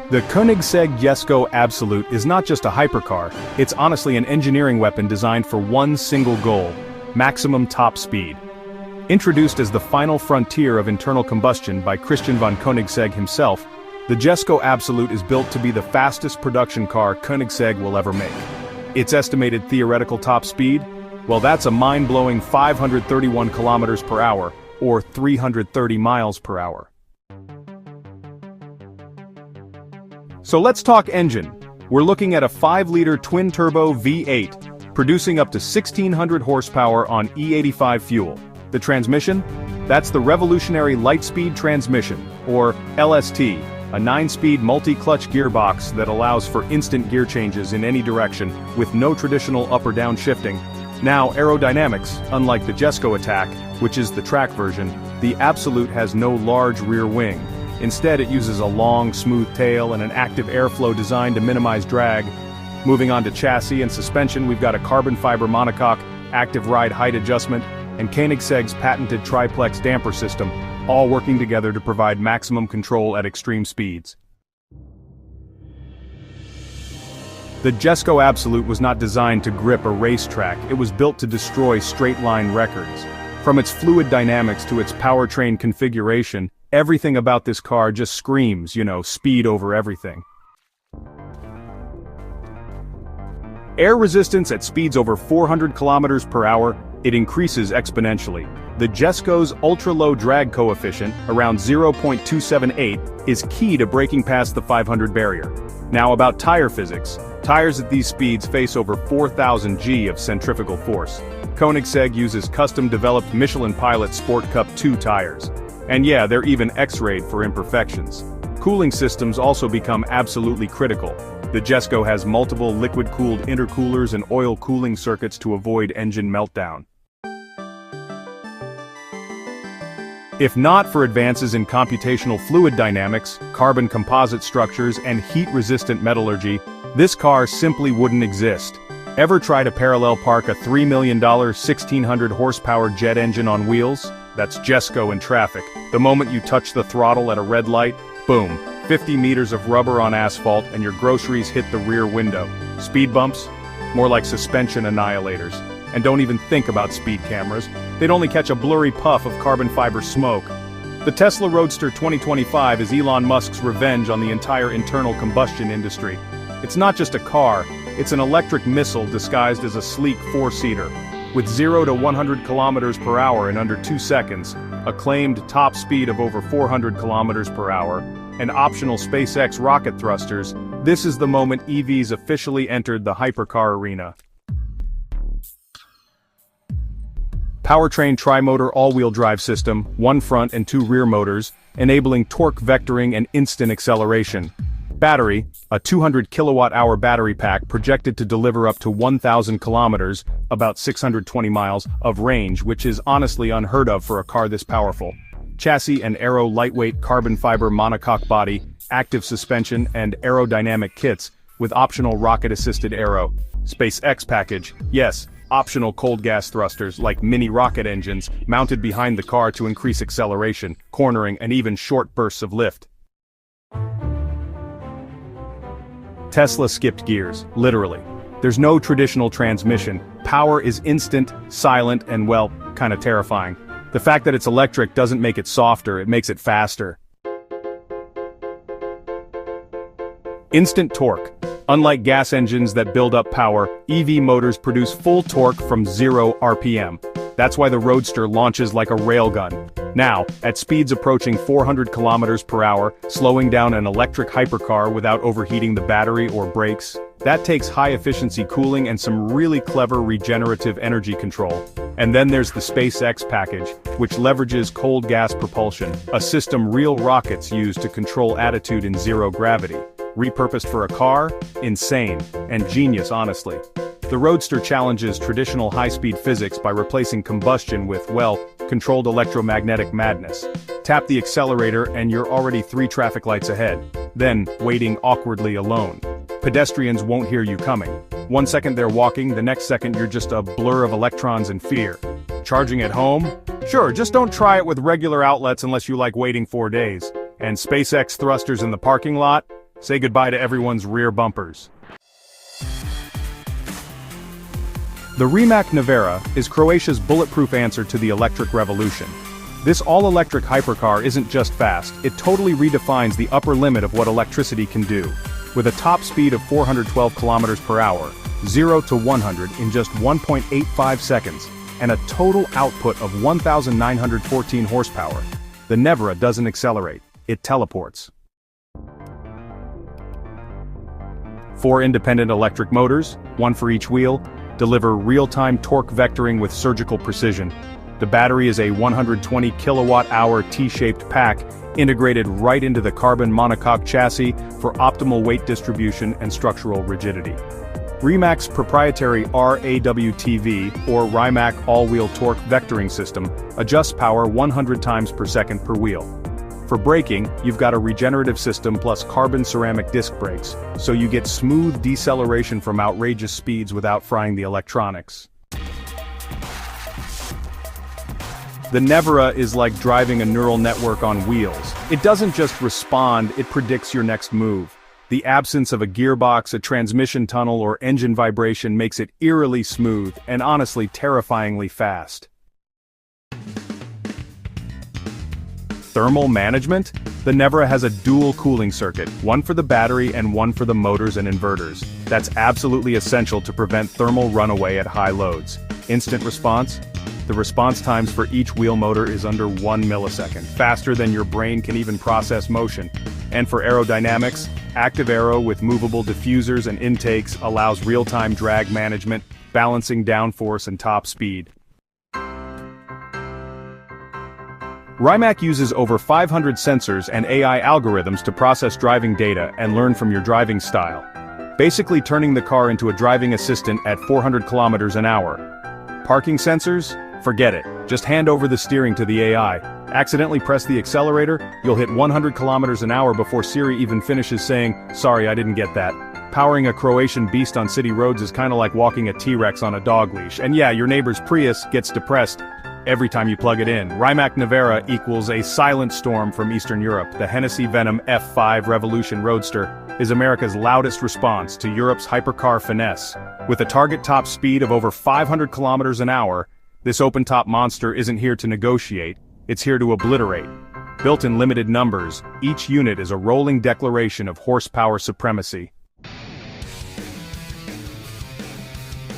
The Koenigsegg Jesko Absolut is not just a hypercar, it's honestly an engineering weapon designed for one single goal: maximum top speed. Introduced as the final frontier of internal combustion by Christian von Koenigsegg himself, the Jesko Absolut is built to be the fastest production car Koenigsegg will ever make. Its estimated theoretical top speed? Well, that's a mind-blowing 531 kilometers per hour, or 330 miles per hour. So let's talk engine. We're looking at a 5-liter twin-turbo V8, producing up to 1,600 horsepower on E85 fuel. The transmission? That's the revolutionary light-speed transmission, or LST, a 9-speed multi-clutch gearbox that allows for instant gear changes in any direction, with no traditional up or down shifting. Now, aerodynamics, unlike the Jesko Attack, which is the track version, the Absolut has no large rear wing. Instead, it uses a long, smooth tail and an active airflow designed to minimize drag. Moving on to chassis and suspension, we've got a carbon fiber monocoque, active ride height adjustment, and Koenigsegg's patented triplex damper system, all working together to provide maximum control at extreme speeds. The Jesko Absolut was not designed to grip a racetrack, it was built to destroy straight-line records. From its fluid dynamics to its powertrain configuration, everything about this car just screams, speed over everything. Air resistance at speeds over 400 kilometers per hour, it increases exponentially. The Jesko's ultra-low drag coefficient, around 0.278, is key to breaking past the 500 barrier. Now about tire physics. Tires at these speeds face over 4,000 G of centrifugal force. Koenigsegg uses custom-developed Michelin Pilot Sport Cup 2 tires. And yeah, they're even X-rayed for imperfections. Cooling systems also become absolutely critical. The Jesko has multiple liquid-cooled intercoolers and oil cooling circuits to avoid engine meltdown. If not for advances in computational fluid dynamics, carbon composite structures, and heat-resistant metallurgy, this car simply wouldn't exist. Ever try to parallel park a $3 million 1,600 horsepower jet engine on wheels? That's Jesko in traffic. The moment you touch the throttle at a red light, boom, 50 meters of rubber on asphalt and your groceries hit the rear window. Speed bumps? More like suspension annihilators. And don't even think about speed cameras. They'd only catch a blurry puff of carbon fiber smoke. The Tesla Roadster 2025 is Elon Musk's revenge on the entire internal combustion industry. It's not just a car, it's an electric missile disguised as a sleek 4-seater. With 0 to 100 kilometers per hour in under 2 seconds, a claimed top speed of over 400 kilometers per hour, and optional SpaceX rocket thrusters, this is the moment EVs officially entered the hypercar arena. Powertrain tri-motor all-wheel drive system, 1 front and 2 rear motors, enabling torque vectoring and instant acceleration. Battery, a 200 kilowatt-hour battery pack projected to deliver up to 1,000 kilometers, about 620 miles, of range, which is honestly unheard of for a car this powerful. Chassis and aero lightweight carbon fiber monocoque body, active suspension and aerodynamic kits, with optional rocket-assisted aero. SpaceX package, yes, optional cold gas thrusters like mini rocket engines, mounted behind the car to increase acceleration, cornering and even short bursts of lift. Tesla skipped gears, literally. There's no traditional transmission, power is instant, silent, and well, kinda terrifying. The fact that it's electric doesn't make it softer, it makes it faster. Instant torque. Unlike gas engines that build up power, EV motors produce full torque from 0 RPM. That's why the Roadster launches like a railgun. Now, at speeds approaching 400 kilometers per hour, slowing down an electric hypercar without overheating the battery or brakes, that takes high-efficiency cooling and some really clever regenerative energy control. And then there's the SpaceX package, which leverages cold gas propulsion, a system real rockets use to control attitude in zero gravity. Repurposed for a car? Insane. And genius, honestly. The Roadster challenges traditional high-speed physics by replacing combustion with, well, controlled electromagnetic madness. Tap the accelerator and you're already 3 traffic lights ahead, then waiting awkwardly alone. Pedestrians won't hear you coming. 1 second they're walking, the next second you're just a blur of electrons and fear. Charging at home? Sure, just don't try it with regular outlets unless you like waiting 4 days. And SpaceX thrusters in the parking lot? Say goodbye to everyone's rear bumpers. The Rimac Nevera is Croatia's bulletproof answer to the electric revolution. This all-electric hypercar isn't just fast, it totally redefines the upper limit of what electricity can do. With a top speed of 412 kilometers per hour, 0 to 100 in just 1.85 seconds, and a total output of 1,914 horsepower, the Nevera doesn't accelerate, it teleports. 4 independent electric motors, one for each wheel, deliver real-time torque vectoring with surgical precision. The battery is a 120 kilowatt-hour T-shaped pack integrated right into the carbon monocoque chassis for optimal weight distribution and structural rigidity. Rimac's proprietary RAWTV, or Rimac all-wheel torque vectoring system, adjusts power 100 times per second per wheel. For braking, you've got a regenerative system plus carbon ceramic disc brakes, so you get smooth deceleration from outrageous speeds without frying the electronics. The Nevera is like driving a neural network on wheels. It doesn't just respond, it predicts your next move. The absence of a gearbox, a transmission tunnel, or engine vibration makes it eerily smooth and honestly terrifyingly fast. Thermal management? The Nevera has a dual cooling circuit, one for the battery and one for the motors and inverters. That's absolutely essential to prevent thermal runaway at high loads. Instant response? The response times for each wheel motor is under 1 millisecond, faster than your brain can even process motion. And for aerodynamics, Active Aero with movable diffusers and intakes allows real-time drag management, balancing downforce and top speed. Rimac uses over 500 sensors and AI algorithms to process driving data and learn from your driving style, basically turning the car into a driving assistant at 400 kilometers an hour. Parking sensors? Forget it. Just hand over the steering to the AI. Accidentally press the accelerator, you'll hit 100 kilometers an hour before Siri even finishes saying, "Sorry, I didn't get that." Powering a Croatian beast on city roads is kinda like walking a T-Rex on a dog leash. And yeah, your neighbor's Prius gets depressed every time you plug it in. Rimac Nevera equals a silent storm from Eastern Europe. The Hennessey Venom F5 Revolution Roadster is America's loudest response to Europe's hypercar finesse. With a target top speed of over 500 kilometers an hour, this open-top monster isn't here to negotiate, it's here to obliterate. Built in limited numbers, each unit is a rolling declaration of horsepower supremacy.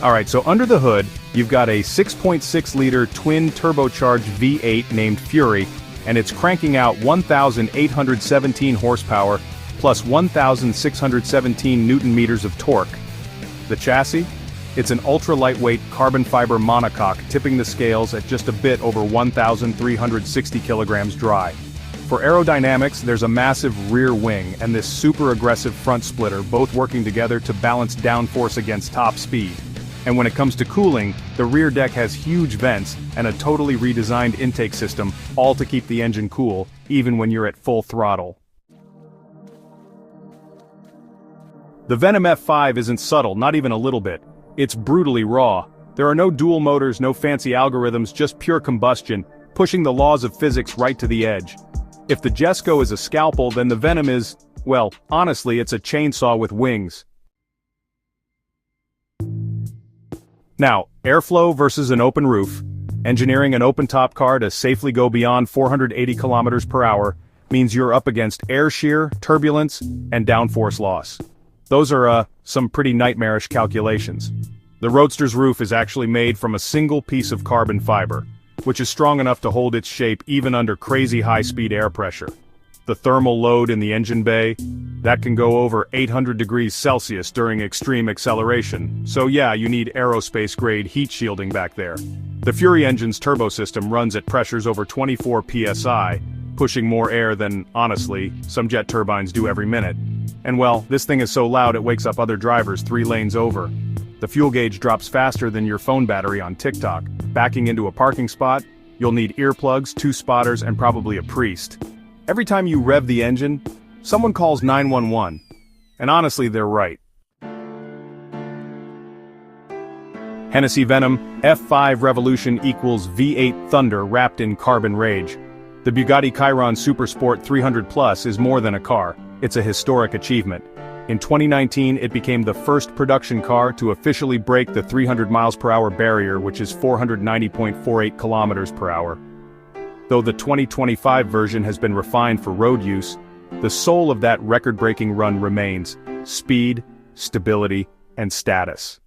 Alright, so under the hood, you've got a 6.6-liter twin-turbocharged V8 named Fury, and it's cranking out 1,817 horsepower plus 1,617 newton-meters of torque. The chassis? It's an ultra-lightweight carbon fiber monocoque tipping the scales at just a bit over 1,360 kilograms dry. For aerodynamics, there's a massive rear wing and this super aggressive front splitter, both working together to balance downforce against top speed. And when it comes to cooling, the rear deck has huge vents and a totally redesigned intake system, all to keep the engine cool, even when you're at full throttle. The Venom F5 isn't subtle, not even a little bit. It's brutally raw. There are no dual motors, no fancy algorithms, just pure combustion, pushing the laws of physics right to the edge. If the Jesko is a scalpel, then the Venom is, well, honestly, it's a chainsaw with wings. Now, airflow versus an open roof. Engineering an open-top car to safely go beyond 480 kilometers per hour means you're up against air shear, turbulence, and downforce loss. Those are, some pretty nightmarish calculations. The Roadster's roof is actually made from a single piece of carbon fiber, which is strong enough to hold its shape even under crazy high-speed air pressure. The thermal load in the engine bay, that can go over 800 degrees Celsius during extreme acceleration, so yeah, you need aerospace-grade heat shielding back there. The Fury engine's turbo system runs at pressures over 24 psi, pushing more air than, honestly, some jet turbines do every minute. And well, this thing is so loud it wakes up other drivers 3 lanes over. The fuel gauge drops faster than your phone battery on TikTok. Backing into a parking spot, you'll need earplugs, 2 spotters, and probably a priest. Every time you rev the engine, someone calls 911. And honestly, they're right. Hennessey Venom F5 Revolution equals V8 Thunder wrapped in carbon rage. The Bugatti Chiron Super Sport 300 Plus is more than a car, it's a historic achievement. In 2019 it became the first production car to officially break the 300 miles per hour barrier, which is 490.48 kilometers per hour. Though the 2025 version has been refined for road use, the soul of that record-breaking run remains: speed, stability, and status.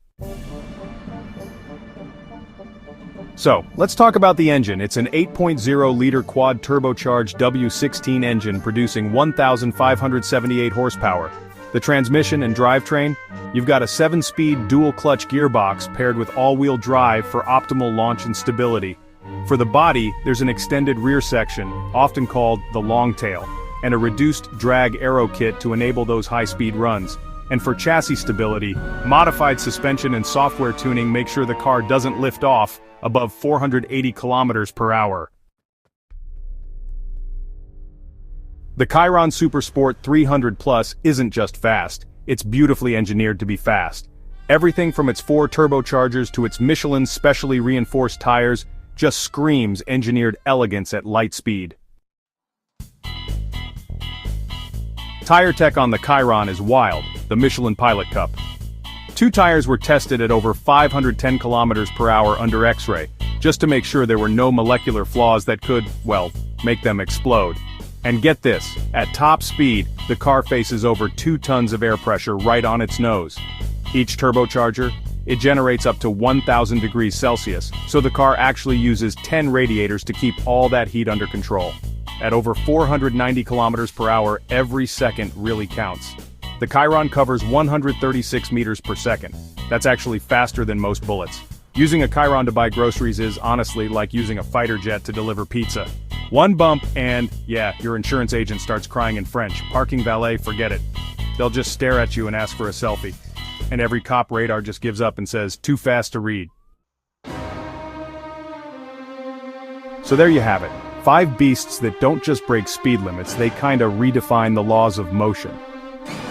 So, let's talk about the engine. It's an 8.0-liter quad-turbocharged W16 engine producing 1,578 horsepower. The transmission and drivetrain? You've got a 7-speed dual-clutch gearbox paired with all-wheel drive for optimal launch and stability. For the body, there's an extended rear section, often called the long tail, and a reduced drag aero kit to enable those high-speed runs. And for chassis stability, modified suspension and software tuning make sure the car doesn't lift off above 480 kilometers per hour. The Chiron Super Sport 300 Plus isn't just fast, it's beautifully engineered to be fast. Everything from its 4 turbochargers to its Michelin specially reinforced tires just screams engineered elegance at light speed. Tire tech on the Chiron is wild, the Michelin Pilot Cup. 2 tires were tested at over 510 kilometers per hour under X-ray, just to make sure there were no molecular flaws that could, well, make them explode. And get this, at top speed, the car faces over 2 tons of air pressure right on its nose. Each turbocharger, it generates up to 1,000 degrees Celsius, so the car actually uses 10 radiators to keep all that heat under control. At over 490 kilometers per hour, every second really counts. The Chiron covers 136 meters per second. That's actually faster than most bullets. Using a Chiron to buy groceries is honestly like using a fighter jet to deliver pizza. One bump and, yeah, your insurance agent starts crying in French. Parking valet, forget it. They'll just stare at you and ask for a selfie. And every cop radar just gives up and says, too fast to read. So there you have it. 5 beasts that don't just break speed limits, they kinda redefine the laws of motion.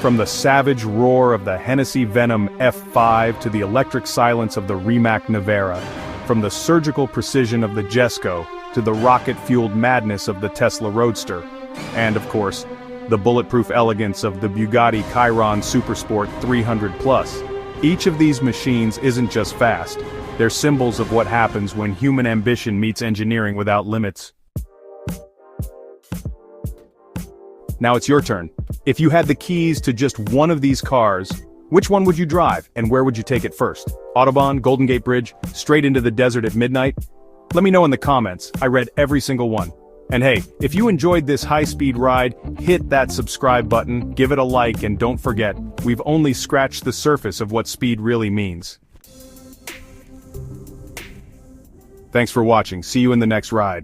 From the savage roar of the Hennessey Venom F5 to the electric silence of the Rimac Nevera, from the surgical precision of the Jesko to the rocket-fueled madness of the Tesla Roadster, and of course, the bulletproof elegance of the Bugatti Chiron Super Sport 300 Plus. Each of these machines isn't just fast, they're symbols of what happens when human ambition meets engineering without limits. Now it's your turn. If you had the keys to just one of these cars, which one would you drive, and where would you take it first? Autobahn, Golden Gate Bridge, straight into the desert at midnight? Let me know in the comments, I read every single one. And hey, if you enjoyed this high-speed ride, hit that subscribe button, give it a like, and don't forget, we've only scratched the surface of what speed really means. Thanks for watching, see you in the next ride.